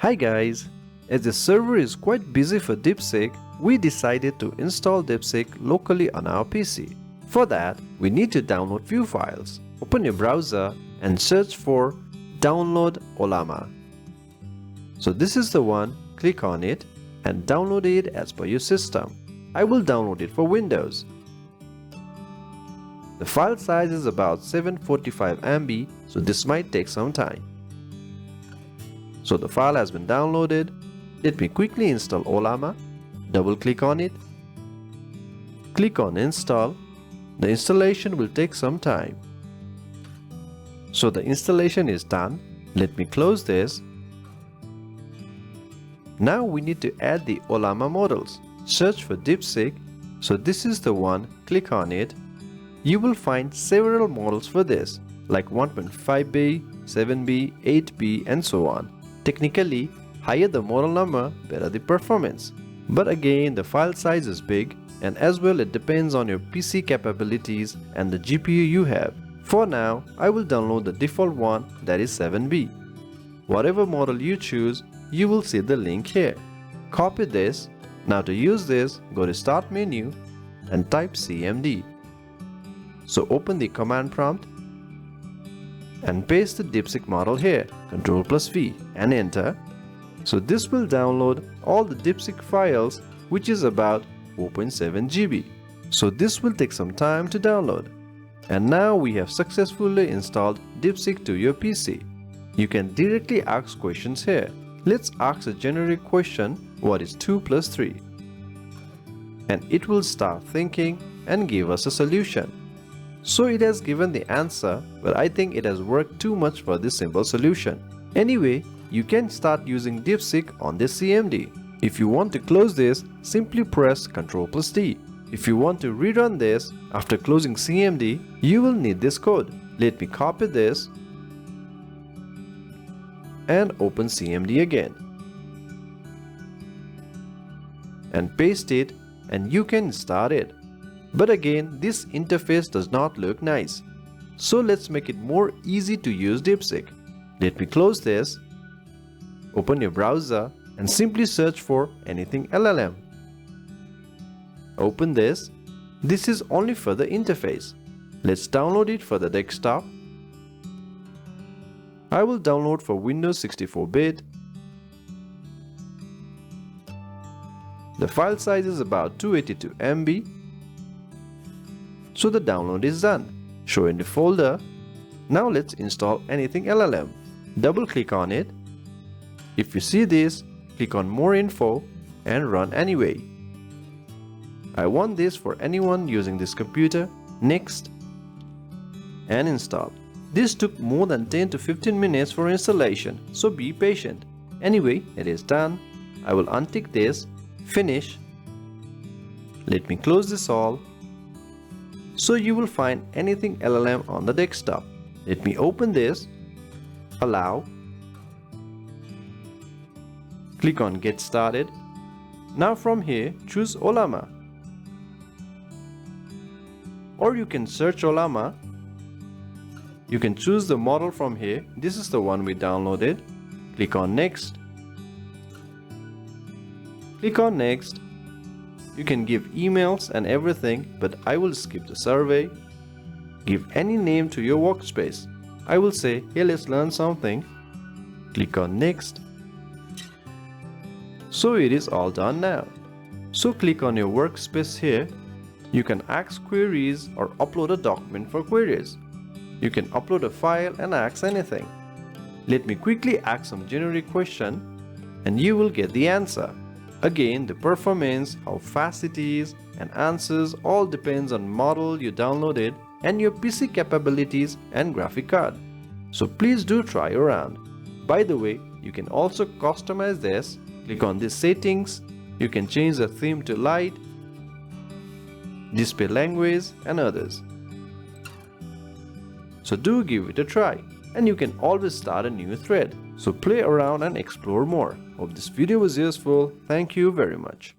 Hi guys! As the server is quite busy for DeepSeek, we decided to install DeepSeek locally on our PC. For that, we need to download few files. Open your browser and search for Download Ollama. So this is the one, click on it and download it as per your system. I will download it for Windows. The file size is about 745 MB, so this might take some time. So the file has been downloaded. Let me quickly install Ollama. Double click on it. Click on install. The installation will take some time. So the installation is done. Let me close this. Now we need to add the Ollama models. Search for DeepSeek. So this is the one, click on it. You will find several models for this, like 1.5b, 7b, 8b and so on. Technically, higher the model number, better the performance. But again, the file size is big, and as well it depends on your PC capabilities and the GPU you have. For now, I will download the default one, that is 7b. Whatever model you choose, you will see the link here. Copy this. Now to use this, go to Start menu and type CMD. So open the command prompt and paste the DeepSeek model here, Ctrl+V and enter. So this will download all the DeepSeek files, which is about 4.7 GB. So this will take some time to download. And now we have successfully installed DeepSeek to your PC. You can directly ask questions here. Let's ask a generic question, what is 2 plus 3? And it will start thinking and give us a solution. So it has given the answer, but I think it has worked too much for this simple solution. Anyway, you can start using DeepSeek on this CMD. If you want to close this, simply press Ctrl+D. If you want to rerun this after closing CMD, you will need this code. Let me copy this and open CMD again. And paste it, and you can start it. But again, this interface does not look nice. So let's make it more easy to use DeepSeek. Let me close this. Open your browser and simply search for anything LLM. Open this. This is only for the interface. Let's download it for the desktop. I will download for Windows 64-bit. The file size is about 282 MB. So the download is done. Show in the folder. Now let's install anything LLM. Double click on it. If you see this, click on More Info and Run Anyway. I want this for anyone using this computer. Next. And install. This took more than 10 to 15 minutes for installation, so be patient. Anyway, it is done. I will untick this. Finish. Let me close this all. So you will find anything LLM on the desktop. Let me open this. Allow. Click on Get Started. Now from here, choose Ollama. Or you can search Ollama. You can choose the model from here. This is the one we downloaded. Click on Next. Click on Next. You can give emails and everything, but I will skip the survey. Give any name to your workspace. I will say, hey, let's learn something. Click on Next. So it is all done now. So click on your workspace here. You can ask queries or upload a document for queries. You can upload a file and ask anything. Let me quickly ask some generic question and you will get the answer. Again, the performance, how fast it is, and answers all depends on model you downloaded and your PC capabilities and graphic card. So please do try around. By the way, you can also customize this. Click on these settings. You can change the theme to light, display language and others. So do give it a try. And you can always start a new thread. So play around and explore more. Hope this video was useful. Thank you very much.